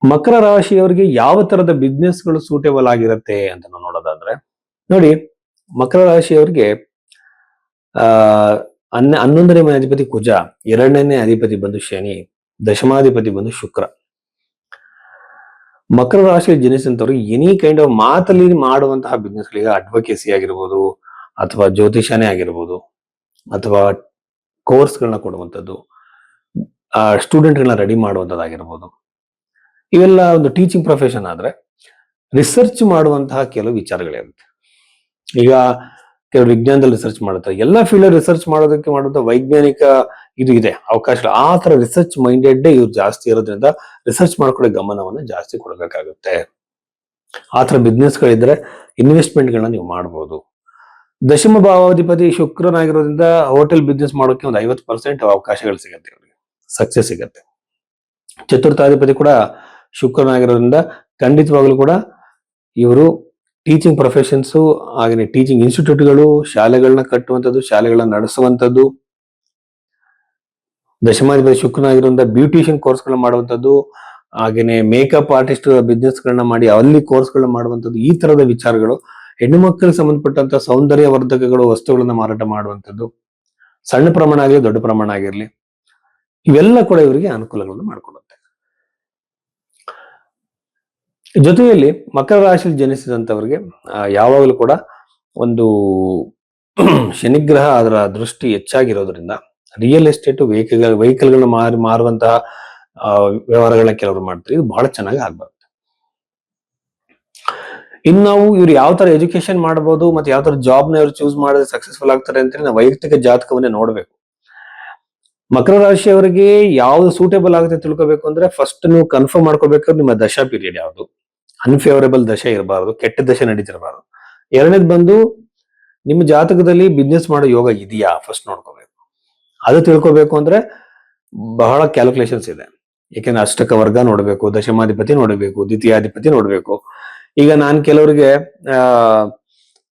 ಮಕರ ರಾಶಿಯವರಿಗೆ ಯಾವ ತರದ ಬಿಸ್ನೆಸ್ಗಳು ಸೂಟೇಬಲ್ ಆಗಿರುತ್ತೆ ಅಂತ ನಾವು ನೋಡೋದಾದ್ರೆ ನೋಡಿ, ಮಕರ ರಾಶಿಯವರಿಗೆ ಆ 11ನೇ ಮನೆ ಅಧಿಪತಿ ಕುಜ, 2ನೇ ಅಧಿಪತಿ ಬಂದು ಶನಿ, ದಶಮಾಧಿಪತಿ ಬಂದು ಶುಕ್ರ. ಮಕರ ರಾಶಿಯಲ್ಲಿ ಜನಿಸಿದಂತವ್ರು ಎನಿ ಕೈಂಡ್ ಆಫ್ ಮಾತಲ್ಲಿ ಮಾಡುವಂತಹ ಬಿಸ್ನೆಸ್ಗಳಿಗೆ ಅಡ್ವೊಕೇಸಿ ಆಗಿರ್ಬೋದು, ಅಥವಾ ಜ್ಯೋತಿಷಾನೇ ಆಗಿರ್ಬೋದು, ಅಥವಾ ಕೋರ್ಸ್ಗಳನ್ನ ಕೊಡುವಂಥದ್ದು, ಸ್ಟೂಡೆಂಟ್ಗಳನ್ನ ರೆಡಿ ಮಾಡುವಂಥದ್ದಾಗಿರ್ಬೋದು, ಇವೆಲ್ಲ ಒಂದು ಟೀಚಿಂಗ್ ಪ್ರೊಫೆಷನ್ ಆದ್ರೆ ರಿಸರ್ಚ್ ಮಾಡುವಂತಹ ಕೆಲವು ವಿಚಾರಗಳಿರುತ್ತೆ. ಈಗ ಕೆಲವು ವಿಜ್ಞಾನದಲ್ಲಿ ರಿಸರ್ಚ್ ಮಾಡುತ್ತಾರೆ, ಎಲ್ಲ ಫೀಲ್ಡ್ ರಿಸರ್ಚ್ ಮಾಡೋದಕ್ಕೆ ಮಾಡುವಂತ ವೈಜ್ಞಾನಿಕ ಇದು ಇದೆ ಅವಕಾಶ. ಆ ತರ ರಿಸರ್ಚ್ ಮೈಂಡೆಡ್ ಇವ್ರು ಜಾಸ್ತಿ ಇರೋದ್ರಿಂದ ರಿಸರ್ಚ್ ಮಾಡ್ಕೊಳ್ಳೋ ಗಮನವನ್ನು ಜಾಸ್ತಿ ಕೊಡಬೇಕಾಗುತ್ತೆ. ಆ ತರ ಬಿಸ್ನೆಸ್ಗಳಿದ್ರೆ ಇನ್ವೆಸ್ಟ್ಮೆಂಟ್ಗಳನ್ನ ನೀವು ಮಾಡ್ಬೋದು. ದಶಮ ಭಾವಾಧಿಪತಿ ಶುಕ್ರನಾಗಿರೋದ್ರಿಂದ ಹೋಟೆಲ್ ಬಿಸ್ನೆಸ್ ಮಾಡೋಕೆ ಒಂದು 50% ಅವಕಾಶಗಳು ಸಿಗುತ್ತೆ, ಇವರಿಗೆ ಸಕ್ಸಸ್ ಸಿಗತ್ತೆ. ಚತುರ್ಥಾಧಿಪತಿ ಕೂಡ ಶುಕ್ರನಾಗಿರೋದ್ರಿಂದ ಖಂಡಿತವಾಗ್ಲೂ ಕೂಡ ಇವರು ಟೀಚಿಂಗ್ ಪ್ರೊಫೆಷನ್ಸ್, ಹಾಗೆ ಟೀಚಿಂಗ್ ಇನ್ಸ್ಟಿಟ್ಯೂಟ್ಗಳು, ಶಾಲೆಗಳನ್ನ ಕಟ್ಟುವಂಥದ್ದು, ಶಾಲೆಗಳನ್ನ ನಡೆಸುವಂಥದ್ದು. ದಶಮಾಧಿಪತಿ ಶುಕ್ರನಾಗಿರೋದ್ರಿಂದ ಬ್ಯೂಟಿಷಿಯನ್ ಕೋರ್ಸ್ಗಳನ್ನ ಮಾಡುವಂಥದ್ದು, ಹಾಗೇನೆ ಮೇಕಪ್ ಆರ್ಟಿಸ್ಟ್ ಬಿಸ್ನೆಸ್ ಗಳನ್ನ ಮಾಡಿ ಅಲ್ಲಿ ಕೋರ್ಸ್ಗಳನ್ನ ಮಾಡುವಂಥದ್ದು. ಈ ತರದ ವಿಚಾರಗಳು ಹೆಣ್ಣು ಮಕ್ಕಳಿಗೆ ಸಂಬಂಧಪಟ್ಟಂತ ಸೌಂದರ್ಯ ವರ್ಧಕಗಳು ವಸ್ತುಗಳನ್ನ ಮಾರಾಟ ಮಾಡುವಂಥದ್ದು, ಸಣ್ಣ ಪ್ರಮಾಣ ಆಗಲಿ ದೊಡ್ಡ ಪ್ರಮಾಣ ಆಗಿರ್ಲಿ, ಇವೆಲ್ಲ ಕೂಡ ಇವರಿಗೆ ಅನುಕೂಲಗಳನ್ನು ಮಾಡಿಕೊಡುತ್ತೆ. ಜೊತೆಯಲ್ಲಿ ಮಕರ ರಾಶಿಯಲ್ಲಿ ಜನಿಸಿದಂತವರಿಗೆ ಯಾವಾಗಲೂ ಕೂಡ ಒಂದು ಶನಿಗ್ರಹ ಅದರ ದೃಷ್ಟಿ ಹೆಚ್ಚಾಗಿರೋದ್ರಿಂದ ರಿಯಲ್ ಎಸ್ಟೇಟ್, ವೆಹಿಕಲ್ಗಳನ್ನ ಮಾರುವಂತಹ ವ್ಯವಹಾರಗಳನ್ನ ಕೆಲವರು ಮಾಡ್ತಾರೆ. ಇದು ಬಹಳ ಚೆನ್ನಾಗಿ ಆಗ್ಬಾರ್ದು. ಇನ್ನು ನಾವು ಇವ್ರು ಯಾವ ತರ ಎಜುಕೇಶನ್ ಮಾಡಬಹುದು ಮತ್ತೆ ಯಾವ ತರ ಜಾಬ್ ನ ಇವ್ರು ಚೂಸ್ ಮಾಡಿದ್ರೆ ಸಕ್ಸಸ್ಫುಲ್ ಆಗ್ತಾರೆ ಅಂತ ನಾವು ವೈಯಕ್ತಿಕ ಜಾತಕವನ್ನೇ ನೋಡ್ಬೇಕು. ಮಕರ ರಾಶಿಯವರಿಗೆ ಯಾವ್ದು ಸೂಟೇಬಲ್ ಆಗುತ್ತೆ ತಿಳ್ಕೊಬೇಕು ಅಂದ್ರೆ ಫಸ್ಟ್ ನೀವು ಕನ್ಫರ್ಮ್ ಮಾಡ್ಕೋಬೇಕಾದ್ರೆ ನಿಮ್ಮ ದಶಾ ಪೀರಿಯಡ್ ಯಾವುದು, ಅನ್ಫೇವರೇಬಲ್ ದಶೆ ಇರಬಾರದು, ಕೆಟ್ಟ ದಶೆ ನಡೀತಿರಬಾರದು. ಎರಡನೇದು ಬಂದು ನಿಮ್ಮ ಜಾತಕದಲ್ಲಿ ಬಿಸ್ನೆಸ್ ಮಾಡೋ ಯೋಗ ಇದೆಯಾ ಫಸ್ಟ್ ನೋಡ್ಕೋಬೇಕು. ಅದು ತಿಳ್ಕೊಬೇಕು ಅಂದ್ರೆ ಬಹಳ ಕ್ಯಾಲ್ಕುಲೇಷನ್ಸ್ ಇದೆ. ಯಾಕೆಂದ್ರೆ ಅಷ್ಟಕ ವರ್ಗ ನೋಡ್ಬೇಕು, ದಶಮಾಧಿಪತಿ ನೋಡ್ಬೇಕು, ದ್ವಿತೀಯಾಧಿಪತಿ ನೋಡ್ಬೇಕು. ಈಗ ನಾನು ಕೆಲವರಿಗೆ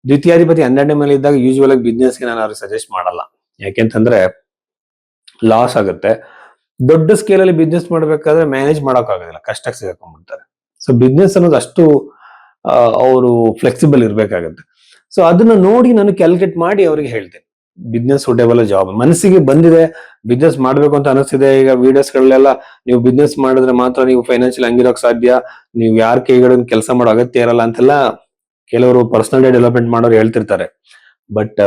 ದ್ವಿತೀಯಾಧಿಪತಿ 12ನೇ ಮೇಲೆ ಇದ್ದಾಗ ಯೂಶುವಲ್ ಆಗಿ ಬಿಸ್ನೆಸ್ಗೆ ನಾನು ಅವ್ರಿಗೆ ಸಜೆಸ್ಟ್ ಮಾಡಲ್ಲ. ಯಾಕೆಂತಂದ್ರೆ ಲಾಸ್ ಆಗುತ್ತೆ. ದೊಡ್ಡ ಸ್ಕೇಲ್ ಅಲ್ಲಿ ಬಿಸ್ನೆಸ್ ಮಾಡ್ಬೇಕಾದ್ರೆ ಮ್ಯಾನೇಜ್ ಮಾಡಕ್ ಆಗೋದಿಲ್ಲ, ಕಷ್ಟಕ್ಕೆ ಸಿಗಾಕೊಂಡ್ಬಿಡ್ತಾರೆ. ಸೊ ಬಿಸ್ನೆಸ್ ಅನ್ನೋದು ಅಷ್ಟು ಅವರು ಫ್ಲೆಕ್ಸಿಬಲ್ ಇರ್ಬೇಕಾಗತ್ತೆ. ಸೊ ಅದನ್ನ ನೋಡಿ ನಾನು ಕ್ಯಾಲ್ಕುಲೇಟ್ ಮಾಡಿ ಅವ್ರಿಗೆ ಹೇಳ್ತೇನೆ ಬಿಸ್ನೆಸ್ ಸೂಟೇಬಲ್ ಜಾಬ್ ಮನಸ್ಸಿಗೆ ಬಂದಿದೆ, ಬಿಸ್ನೆಸ್ ಮಾಡ್ಬೇಕು ಅಂತ ಅನಿಸ್ತಿದೆ. ಈಗ ವಿಡಿಯೋಸ್ ಗಳಲ್ಲೆಲ್ಲ ನೀವು ಬಿಸ್ನೆಸ್ ಮಾಡಿದ್ರೆ ಮಾತ್ರ ನೀವು ಫೈನಾನ್ಷಿಯಲ್ ಹಂಗಿರೋಕ್ ಸಾಧ್ಯ, ನೀವು ಯಾರ ಕೈಗಳನ್ನ ಕೆಲಸ ಮಾಡೋ ಅಗತ್ಯ ಇರಲ್ಲ ಅಂತೆಲ್ಲ ಕೆಲವರು ಪರ್ಸನಲ್ ಡೆವಲಪ್ಮೆಂಟ್ ಮಾಡೋರು ಹೇಳ್ತಿರ್ತಾರೆ. ಬಟ್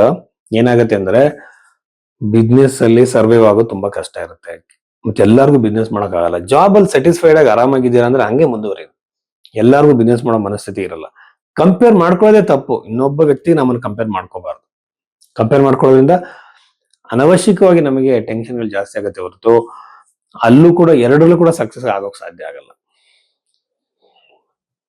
ಏನಾಗತ್ತೆ ಅಂದ್ರೆ ಬಿಸ್ನೆಸ್ ಅಲ್ಲಿ ಸರ್ವೈವ್ ಆಗೋದು ತುಂಬಾ ಕಷ್ಟ ಇರುತ್ತೆ. ಮತ್ತೆ ಎಲ್ಲರಿಗೂ ಬಿಸ್ನೆಸ್ ಮಾಡಕ್ ಆಗಲ್ಲ. ಜಾಬ್ ಅಲ್ಲಿ ಸ್ಯಾಟಿಸ್ಫೈಡ್ ಆಗಿ ಆರಾಮಾಗಿದ್ದೀರಾ ಅಂದ್ರೆ ಹಂಗೆ ಮುಂದುವರಿ. ಎಲ್ಲರಿಗೂ ಬಿಸ್ನೆಸ್ ಮಾಡೋ ಮನಸ್ಥಿತಿ ಇರಲ್ಲ. ಕಂಪೇರ್ ಮಾಡ್ಕೊಳ್ಳೋದೇ ತಪ್ಪು. ಇನ್ನೊಬ್ಬ ವ್ಯಕ್ತಿ ನಮ್ಮನ್ನು ಕಂಪೇರ್ ಮಾಡ್ಕೋಬಾರ್ದು. ಕಂಪೇರ್ ಮಾಡ್ಕೊಳ್ಳೋದ್ರಿಂದ ಅನವಶ್ಯಕವಾಗಿ ನಮಗೆ ಟೆನ್ಷನ್ಗಳು ಜಾಸ್ತಿ ಆಗುತ್ತೆ ಹೊರತು ಅಲ್ಲೂ ಕೂಡ ಎರಡರಲ್ಲೂ ಕೂಡ ಸಕ್ಸಸ್ ಆಗೋಕ್ ಸಾಧ್ಯ ಆಗಲ್ಲ.